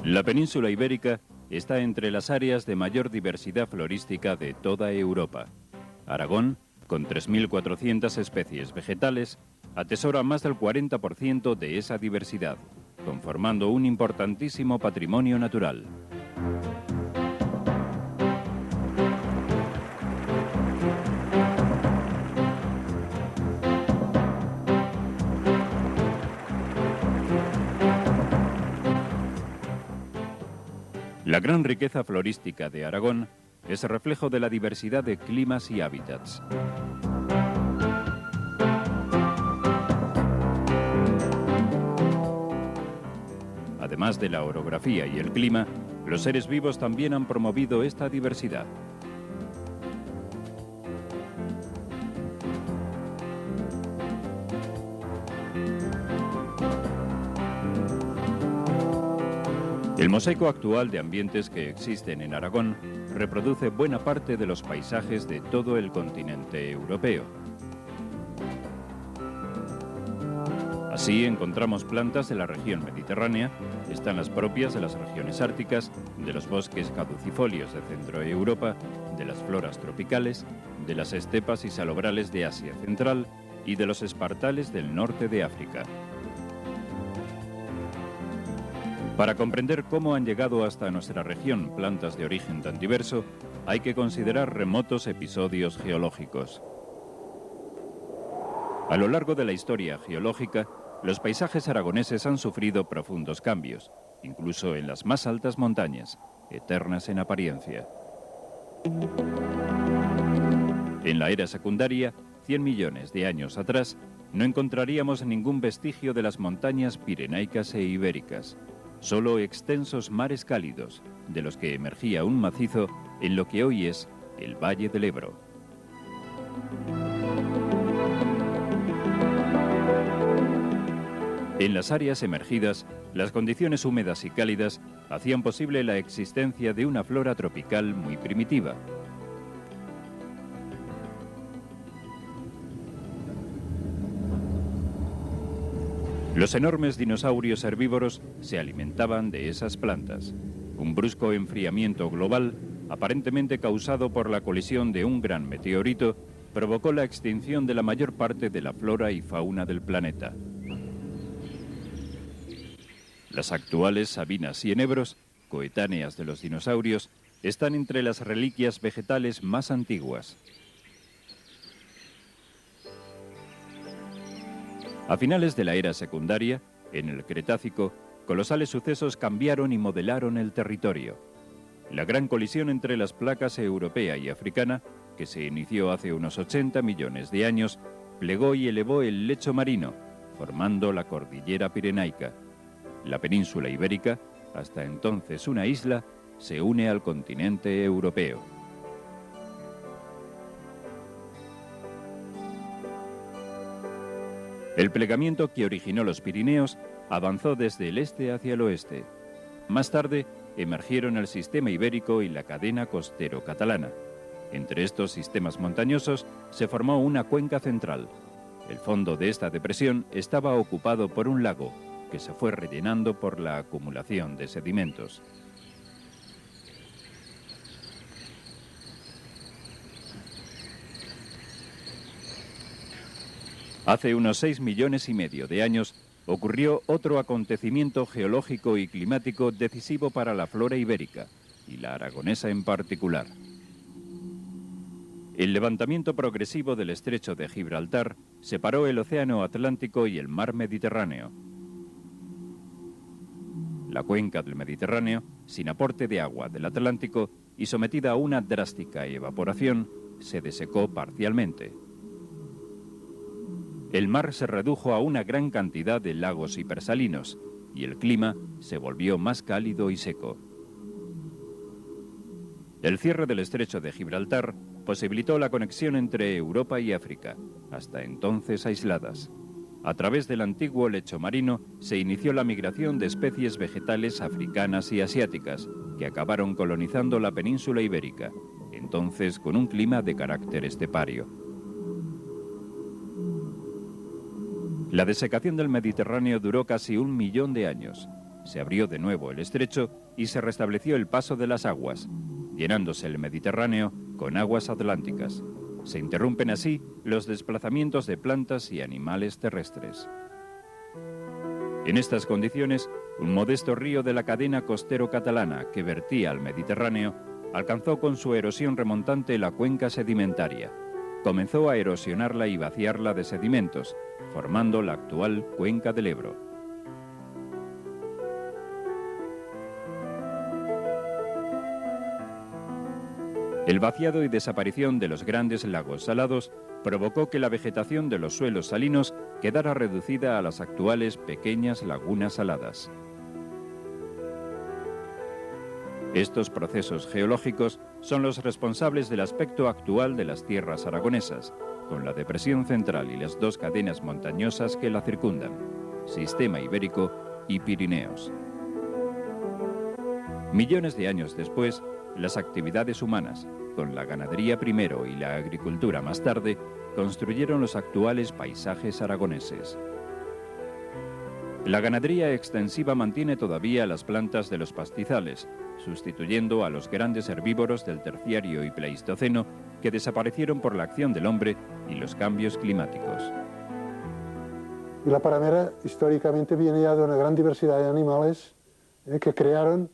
La península ibérica está entre las áreas de mayor diversidad florística de toda Europa. Aragón, con 3.400 especies vegetales, atesora más del 40% de esa diversidad, conformando un importantísimo patrimonio natural. La gran riqueza florística de Aragón es reflejo de la diversidad de climas y hábitats. Además de la orografía y el clima, los seres vivos también han promovido esta diversidad. El mosaico actual de ambientes que existen en Aragón reproduce buena parte de los paisajes de todo el continente europeo. Así encontramos plantas de la región mediterránea, están las propias de las regiones árticas, de los bosques caducifolios de Centroeuropa, de las floras tropicales, de las estepas y salobrales de Asia Central y de los espartales del norte de África. Para comprender cómo han llegado hasta nuestra región plantas de origen tan diverso, hay que considerar remotos episodios geológicos. A lo largo de la historia geológica, los paisajes aragoneses han sufrido profundos cambios, incluso en las más altas montañas, eternas en apariencia. En la era secundaria, 100 millones de años atrás, no encontraríamos ningún vestigio de las montañas pirenaicas e ibéricas. Solo extensos mares cálidos, de los que emergía un macizo en lo que hoy es el Valle del Ebro. En las áreas emergidas, las condiciones húmedas y cálidas hacían posible la existencia de una flora tropical muy primitiva. Los enormes dinosaurios herbívoros se alimentaban de esas plantas. Un brusco enfriamiento global, aparentemente causado por la colisión de un gran meteorito, provocó la extinción de la mayor parte de la flora y fauna del planeta. Las actuales sabinas y enebros, coetáneas de los dinosaurios, están entre las reliquias vegetales más antiguas. A finales de la era secundaria, en el Cretácico, colosales sucesos cambiaron y modelaron el territorio. La gran colisión entre las placas europea y africana, que se inició hace unos 80 millones de años, plegó y elevó el lecho marino, formando la cordillera pirenaica. La península ibérica, hasta entonces una isla, se une al continente europeo. El plegamiento que originó los Pirineos avanzó desde el este hacia el oeste. Más tarde emergieron el sistema ibérico y la cadena costero-catalana. Entre estos sistemas montañosos se formó una cuenca central. El fondo de esta depresión estaba ocupado por un lago, que se fue rellenando por la acumulación de sedimentos. Hace unos 6,5 millones de años ocurrió otro acontecimiento geológico y climático decisivo para la flora ibérica, y la aragonesa en particular. El levantamiento progresivo del estrecho de Gibraltar separó el océano Atlántico y el mar Mediterráneo. La cuenca del Mediterráneo, sin aporte de agua del Atlántico y sometida a una drástica evaporación, se desecó parcialmente. El mar se redujo a una gran cantidad de lagos hipersalinos y el clima se volvió más cálido y seco. El cierre del estrecho de Gibraltar posibilitó la conexión entre Europa y África, hasta entonces aisladas. A través del antiguo lecho marino se inició la migración de especies vegetales africanas y asiáticas, que acabaron colonizando la península ibérica, entonces con un clima de carácter estepario. La desecación del Mediterráneo duró casi 1 millón de años. Se abrió de nuevo el estrecho y se restableció el paso de las aguas, llenándose el Mediterráneo con aguas atlánticas. Se interrumpen así los desplazamientos de plantas y animales terrestres. En estas condiciones, un modesto río de la cadena costero-catalana que vertía al Mediterráneo alcanzó con su erosión remontante la cuenca sedimentaria. Comenzó a erosionarla y vaciarla de sedimentos, formando la actual cuenca del Ebro. El vaciado y desaparición de los grandes lagos salados provocó que la vegetación de los suelos salinos quedara reducida a las actuales pequeñas lagunas saladas. Estos procesos geológicos son los responsables del aspecto actual de las tierras aragonesas, con la depresión central y las dos cadenas montañosas que la circundan, Sistema Ibérico y Pirineos. Millones de años después, las actividades humanas, con la ganadería primero y la agricultura más tarde, construyeron los actuales paisajes aragoneses. La ganadería extensiva mantiene todavía las plantas de los pastizales, sustituyendo a los grandes herbívoros del Terciario y Pleistoceno que desaparecieron por la acción del hombre y los cambios climáticos. Y la paramera históricamente viene ya de una gran diversidad de animales que crearon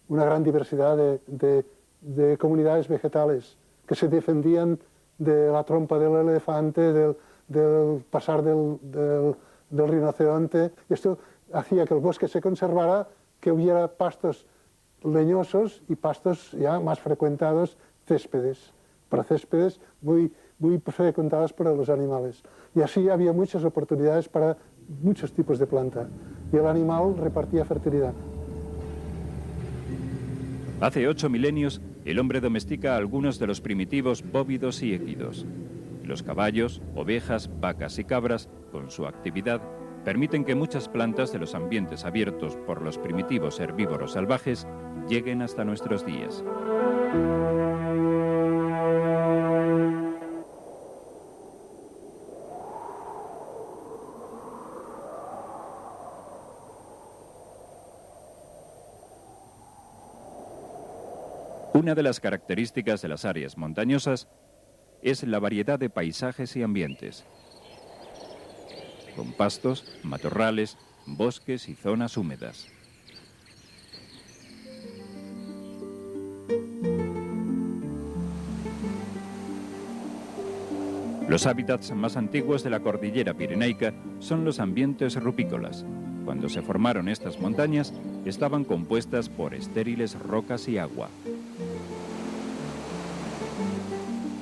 una gran diversidad de comunidades vegetales que se defendían de la trompa del elefante, del pasar del rinoceronte. Esto hacía que el bosque se conservara, que hubiera pastos leñosos y pastos ya más frecuentados, céspedes, para céspedes muy frecuentados por los animales. Y así había muchas oportunidades para muchos tipos de planta y el animal repartía fertilidad. Hace 8 milenios, el hombre domestica a algunos de los primitivos bóvidos y equidos. Los caballos, ovejas, vacas y cabras, con su actividad, permiten que muchas plantas de los ambientes abiertos por los primitivos herbívoros salvajes lleguen hasta nuestros días. Una de las características de las áreas montañosas es la variedad de paisajes y ambientes, con pastos, matorrales, bosques y zonas húmedas. Los hábitats más antiguos de la cordillera pirenaica son los ambientes rupícolas. Cuando se formaron estas montañas, estaban compuestas por estériles rocas y agua.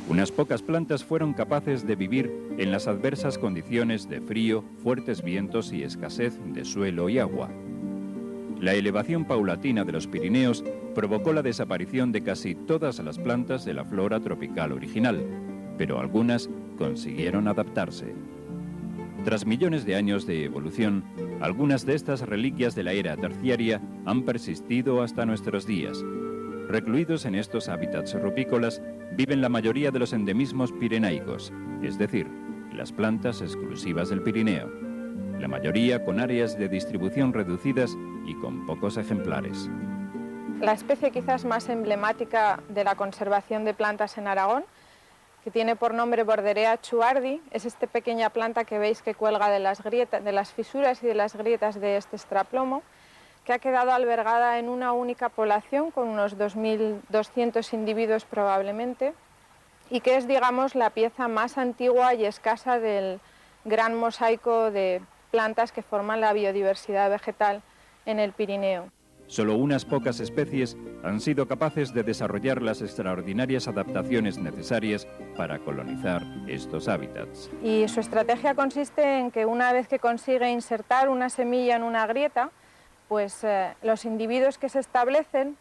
Unas pocas plantas fueron capaces de vivir en las adversas condiciones de frío, fuertes vientos y escasez de suelo y agua. La elevación paulatina de los Pirineos provocó la desaparición de casi todas las plantas de la flora tropical original, pero algunas consiguieron adaptarse. Tras millones de años de evolución, algunas de estas reliquias de la era terciaria han persistido hasta nuestros días. Recluidos en estos hábitats rupícolas, viven la mayoría de los endemismos pirenaicos, es decir, las plantas exclusivas del Pirineo, la mayoría con áreas de distribución reducidas y con pocos ejemplares. La especie quizás más emblemática de la conservación de plantas en Aragón, que tiene por nombre Borderea chuardi, es esta pequeña planta que veis que cuelga de las grietas, de las fisuras y de las grietas de este estraplomo, que ha quedado albergada en una única población con unos 2.200 individuos probablemente y que es, digamos, la pieza más antigua y escasa del gran mosaico de plantas que forman la biodiversidad vegetal en el Pirineo. Solo unas pocas especies han sido capaces de desarrollar las extraordinarias adaptaciones necesarias para colonizar estos hábitats. Y su estrategia consiste en que una vez que consigue insertar una semilla en una grieta, pues los individuos que se establecen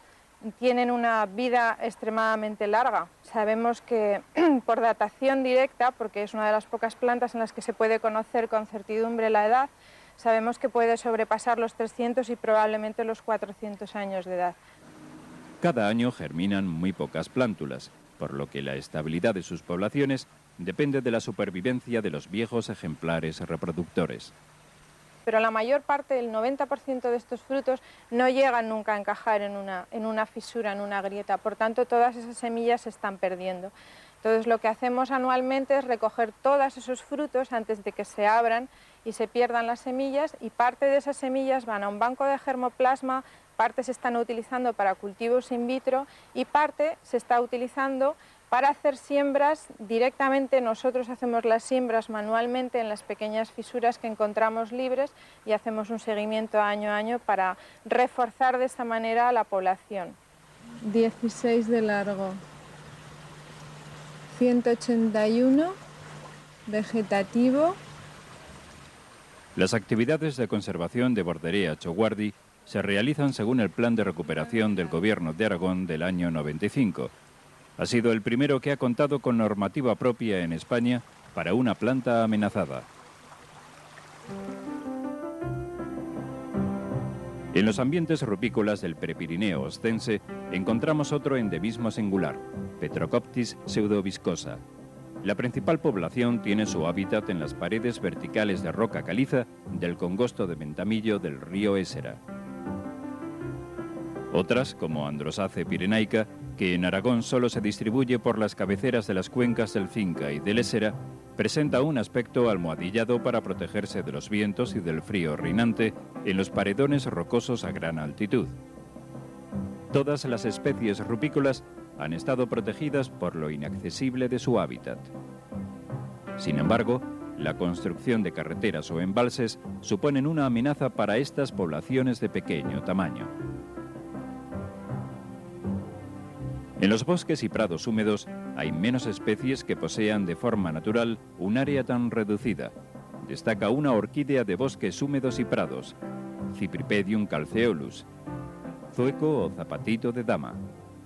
tienen una vida extremadamente larga. Sabemos que por datación directa, porque es una de las pocas plantas en las que se puede conocer con certidumbre la edad, sabemos que puede sobrepasar los 300 y probablemente los 400 años de edad. Cada año germinan muy pocas plántulas, por lo que la estabilidad de sus poblaciones depende de la supervivencia de los viejos ejemplares reproductores. pero la mayor parte, el 90% de estos frutos, no llegan nunca a encajar en una fisura, en una grieta. Por tanto, todas esas semillas se están perdiendo. Entonces, lo que hacemos anualmente es recoger todos esos frutos antes de que se abran y se pierdan las semillas, y parte de esas semillas van a un banco de germoplasma, parte se están utilizando para cultivos in vitro y parte se está utilizando para hacer siembras directamente. Nosotros hacemos las siembras manualmente en las pequeñas fisuras que encontramos libres y hacemos un seguimiento año a año para reforzar de esta manera a la población. 16 de largo, 181 vegetativo. Las actividades de conservación de Borderea Choguardi se realizan según el Plan de Recuperación del Gobierno de Aragón del año 95. Ha sido el primero que ha contado con normativa propia en España para una planta amenazada. En los ambientes rupícolas del Prepirineo ostense encontramos otro endemismo singular, Petrocoptis pseudoviscosa. La principal población tiene su hábitat en las paredes verticales de roca caliza del congosto de Ventamillo del río Ésera. Otras, como Androsace pirenaica, que en Aragón solo se distribuye por las cabeceras de las cuencas del Cinca y del Ésera, presenta un aspecto almohadillado para protegerse de los vientos y del frío reinante en los paredones rocosos a gran altitud. Todas las especies rupícolas han estado protegidas por lo inaccesible de su hábitat. Sin embargo, la construcción de carreteras o embalses suponen una amenaza para estas poblaciones de pequeño tamaño. En los bosques y prados húmedos hay menos especies que posean de forma natural un área tan reducida. Destaca una orquídea de bosques húmedos y prados, Cypripedium calceolus, zueco o zapatito de dama.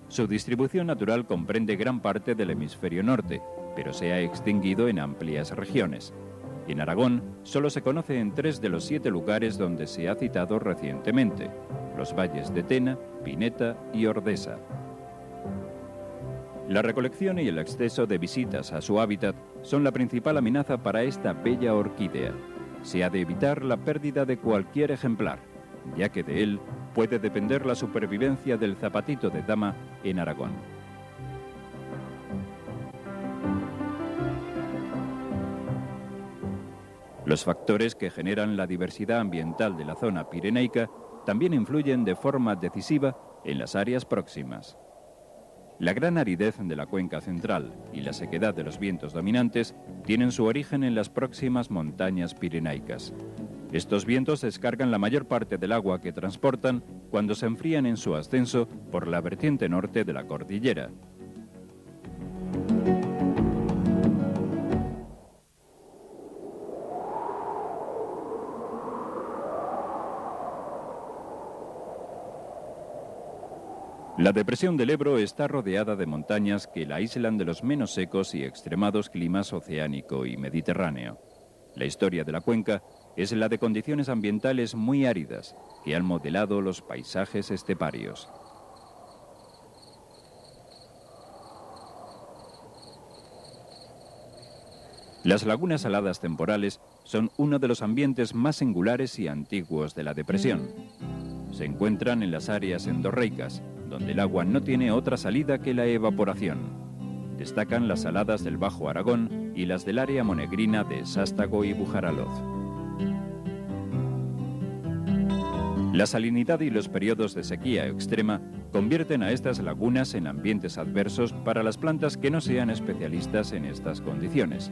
Su distribución natural comprende gran parte del hemisferio norte, pero se ha extinguido en amplias regiones. En Aragón solo se conoce en 3 de los 7 lugares donde se ha citado recientemente: los valles de Tena, Pineta y Ordesa. La recolección y el exceso de visitas a su hábitat son la principal amenaza para esta bella orquídea. Se ha de evitar la pérdida de cualquier ejemplar, ya que de él puede depender la supervivencia del zapatito de dama en Aragón. Los factores que generan la diversidad ambiental de la zona pirenaica también influyen de forma decisiva en las áreas próximas. La gran aridez de la cuenca central y la sequedad de los vientos dominantes tienen su origen en las próximas montañas pirenaicas. Estos vientos descargan la mayor parte del agua que transportan cuando se enfrían en su ascenso por la vertiente norte de la cordillera. La depresión del Ebro está rodeada de montañas que la aíslan de los menos secos y extremados climas oceánico y mediterráneo. La historia de la cuenca es la de condiciones ambientales muy áridas que han modelado los paisajes esteparios. Las lagunas saladas temporales son uno de los ambientes más singulares y antiguos de la depresión. Se encuentran en las áreas endorreicas, donde el agua no tiene otra salida que la evaporación. Destacan las saladas del Bajo Aragón y las del área monegrina de Sástago y Bujaraloz. La salinidad y los periodos de sequía extrema convierten a estas lagunas en ambientes adversos para las plantas que no sean especialistas en estas condiciones.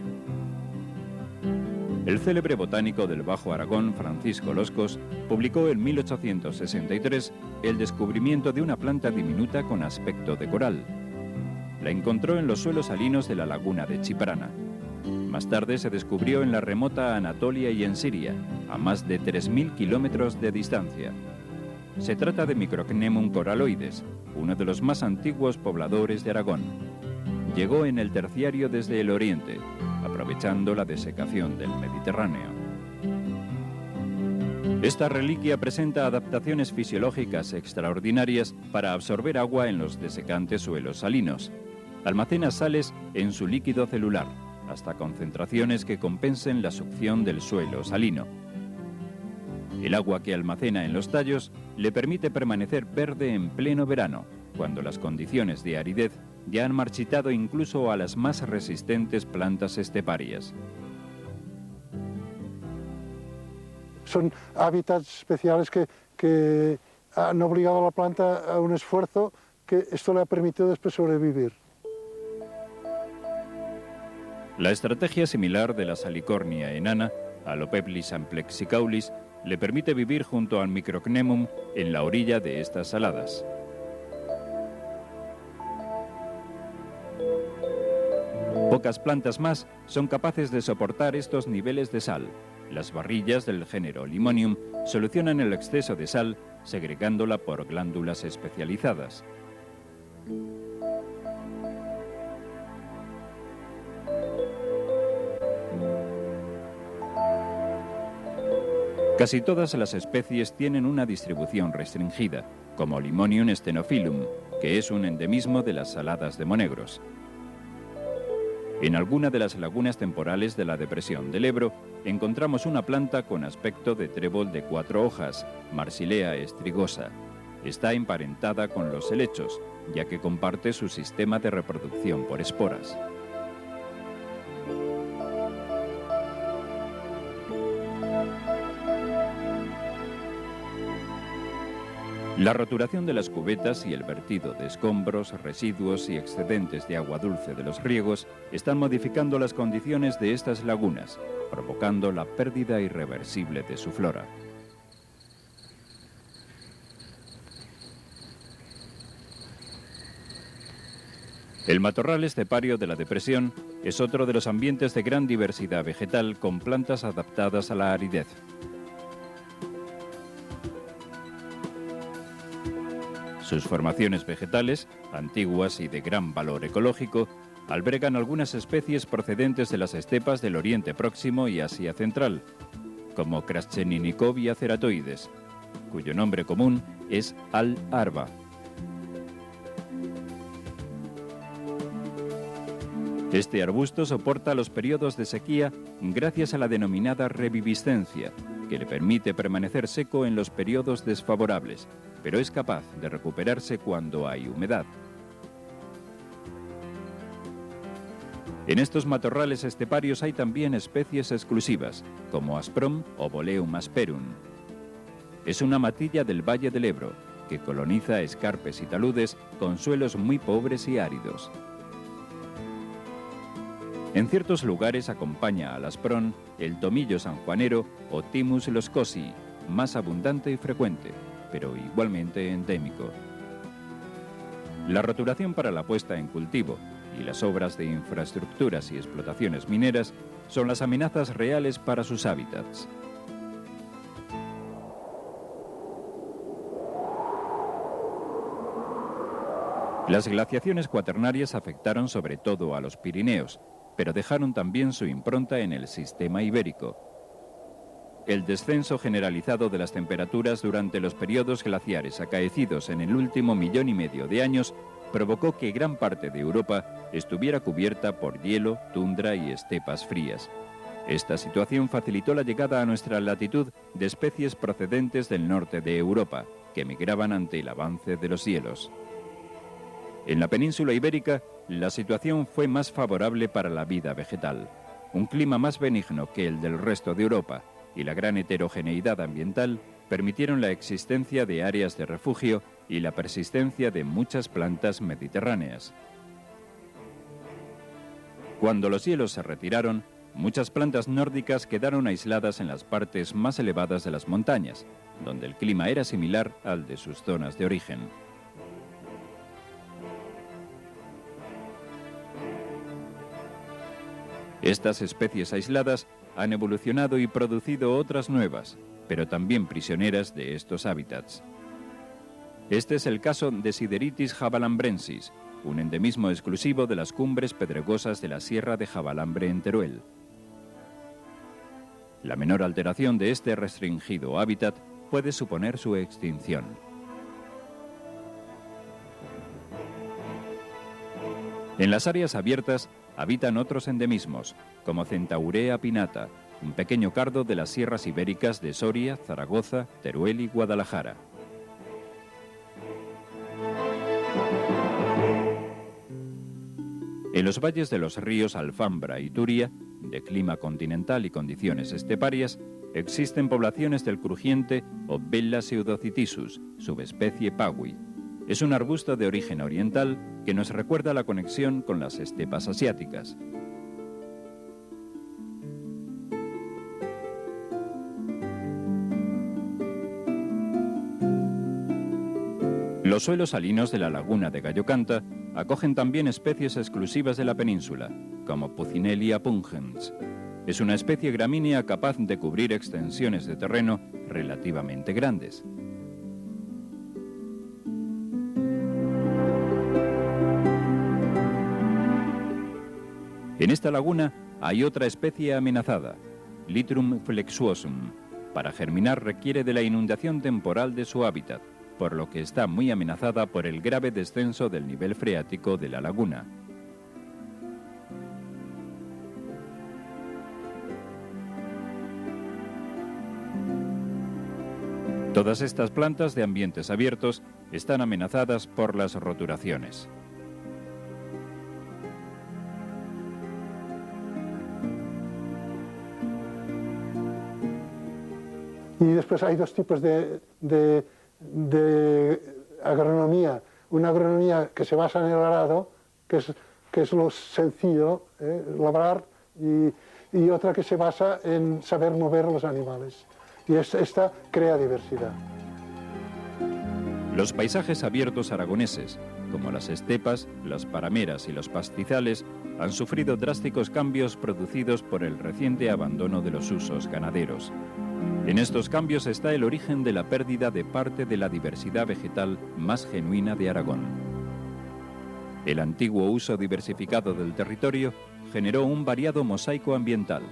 El célebre botánico del Bajo Aragón, Francisco Loscos, publicó en 1863 el descubrimiento de una planta diminuta con aspecto de coral. La encontró en los suelos salinos de la laguna de Chiprana. Más tarde se descubrió en la remota Anatolia y en Siria, a más de 3.000 kilómetros de distancia. Se trata de Microcnemum coraloides, uno de los más antiguos pobladores de Aragón. Llegó en el Terciario desde el oriente, aprovechando la desecación del Mediterráneo. Esta reliquia presenta adaptaciones fisiológicas extraordinarias para absorber agua en los desecantes suelos salinos. Almacena sales en su líquido celular, hasta concentraciones que compensen la succión del suelo salino. El agua que almacena en los tallos le permite permanecer verde en pleno verano, cuando las condiciones de aridez ya han marchitado incluso a las más resistentes plantas esteparias. Son hábitats especiales que han obligado a la planta a un esfuerzo que esto le ha permitido después sobrevivir. La estrategia similar de la salicornia enana, Alopeplis amplexicaulis, le permite vivir junto al Microcnemum en la orilla de estas saladas. Pocas plantas más son capaces de soportar estos niveles de sal. Las barrillas del género Limonium solucionan el exceso de sal segregándola por glándulas especializadas. Casi todas las especies tienen una distribución restringida, como Limonium stenophilum, que es un endemismo de las saladas de Monegros. En alguna de las lagunas temporales de la depresión del Ebro encontramos una planta con aspecto de trébol de 4 hojas, Marsilea strigosa. Está emparentada con los helechos, ya que comparte su sistema de reproducción por esporas. La roturación de las cubetas y el vertido de escombros, residuos y excedentes de agua dulce de los riegos están modificando las condiciones de estas lagunas, provocando la pérdida irreversible de su flora. El matorral estepario de la depresión es otro de los ambientes de gran diversidad vegetal con plantas adaptadas a la aridez. Sus formaciones vegetales, antiguas y de gran valor ecológico, albergan algunas especies procedentes de las estepas del Oriente Próximo y Asia Central, como Crasceninicovia ceratoides, cuyo nombre común es al-arba. Este arbusto soporta los periodos de sequía gracias a la denominada reviviscencia, que le permite permanecer seco en los periodos desfavorables, pero es capaz de recuperarse cuando hay humedad. En estos matorrales esteparios hay también especies exclusivas, como Asprom o Boleum asperum. Es una matilla del Valle del Ebro, que coloniza escarpes y taludes con suelos muy pobres y áridos. En ciertos lugares acompaña al asprón el tomillo sanjuanero o Thymus loscosi, más abundante y frecuente, pero igualmente endémico. La roturación para la puesta en cultivo y las obras de infraestructuras y explotaciones mineras son las amenazas reales para sus hábitats. Las glaciaciones cuaternarias afectaron sobre todo a los Pirineos, pero dejaron también su impronta en el sistema ibérico. El descenso generalizado de las temperaturas durante los periodos glaciares acaecidos en el último 1,5 millones de años provocó que gran parte de Europa estuviera cubierta por hielo, tundra y estepas frías. Esta situación facilitó la llegada a nuestra latitud de especies procedentes del norte de Europa, que migraban ante el avance de los hielos. En la península ibérica, la situación fue más favorable para la vida vegetal. Un clima más benigno que el del resto de Europa y la gran heterogeneidad ambiental permitieron la existencia de áreas de refugio y la persistencia de muchas plantas mediterráneas. Cuando los hielos se retiraron, muchas plantas nórdicas quedaron aisladas en las partes más elevadas de las montañas, donde el clima era similar al de sus zonas de origen. Estas especies aisladas han evolucionado y producido otras nuevas, pero también prisioneras de estos hábitats. Este es el caso de Sideritis jabalambrensis, un endemismo exclusivo de las cumbres pedregosas de la Sierra de Jabalambre en Teruel. La menor alteración de este restringido hábitat puede suponer su extinción. En las áreas abiertas habitan otros endemismos, como Centaurea pinnata, un pequeño cardo de las sierras ibéricas de Soria, Zaragoza, Teruel y Guadalajara. En los valles de los ríos Alfambra y Turia, de clima continental y condiciones esteparias, existen poblaciones del crujiente Obella pseudocitisus, subespecie pagui. Es un arbusto de origen oriental que nos recuerda la conexión con las estepas asiáticas. Los suelos salinos de la laguna de Gallocanta acogen también especies exclusivas de la península, como Puccinelia pungens. Es una especie gramínea capaz de cubrir extensiones de terreno relativamente grandes. En esta laguna hay otra especie amenazada, Lythrum flexuosum. Para germinar requiere de la inundación temporal de su hábitat, por lo que está muy amenazada por el grave descenso del nivel freático de la laguna. Todas estas plantas de ambientes abiertos están amenazadas por las roturaciones. Y después hay dos tipos de agronomía. Una agronomía que se basa en el arado, que es lo sencillo, labrar, y otra que se basa en saber mover los animales. Y esta crea diversidad. Los paisajes abiertos aragoneses, como las estepas, las parameras y los pastizales, han sufrido drásticos cambios producidos por el reciente abandono de los usos ganaderos. En estos cambios está el origen de la pérdida de parte de la diversidad vegetal más genuina de Aragón. El antiguo uso diversificado del territorio generó un variado mosaico ambiental.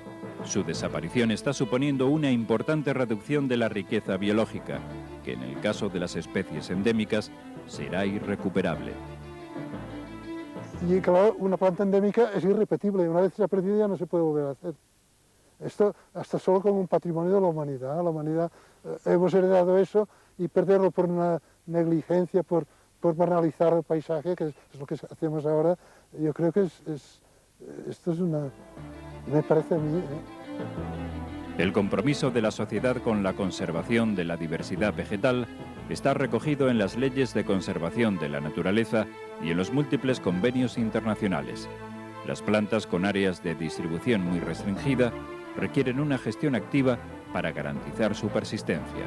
Su desaparición está suponiendo una importante reducción de la riqueza biológica, que en el caso de las especies endémicas será irrecuperable. Y claro, una planta endémica es irrepetible, una vez se ha perdido ya no se puede volver a hacer. Esto hasta solo como un patrimonio de la humanidad. La humanidad hemos heredado eso y perderlo por una negligencia, por banalizar el paisaje, que es lo que hacemos ahora, yo creo que esto es una... me parece a mí. El compromiso de la sociedad con la conservación de la diversidad vegetal está recogido en las leyes de conservación de la naturaleza y en los múltiples convenios internacionales. Las plantas con áreas de distribución muy restringida requieren una gestión activa para garantizar su persistencia.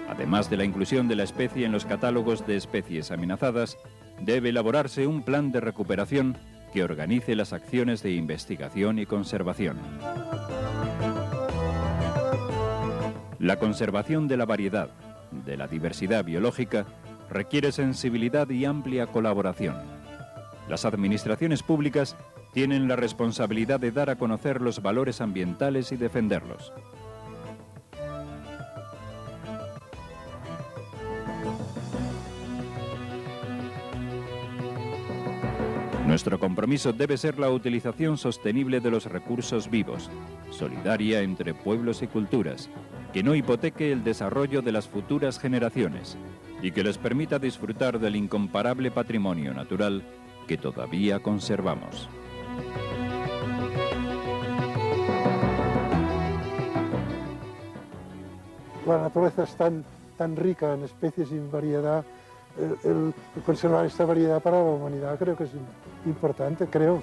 Además de la inclusión de la especie en los catálogos de especies amenazadas, debe elaborarse un plan de recuperación que organice las acciones de investigación y conservación. La conservación de la variedad, de la diversidad biológica, requiere sensibilidad y amplia colaboración. Las administraciones públicas tienen la responsabilidad de dar a conocer los valores ambientales y defenderlos. Nuestro compromiso debe ser la utilización sostenible de los recursos vivos, solidaria entre pueblos y culturas, que no hipoteque el desarrollo de las futuras generaciones y que les permita disfrutar del incomparable patrimonio natural que todavía conservamos. La naturaleza es tan rica en especies y en variedad. El conservar esta variedad para la humanidad creo que es importante, creo.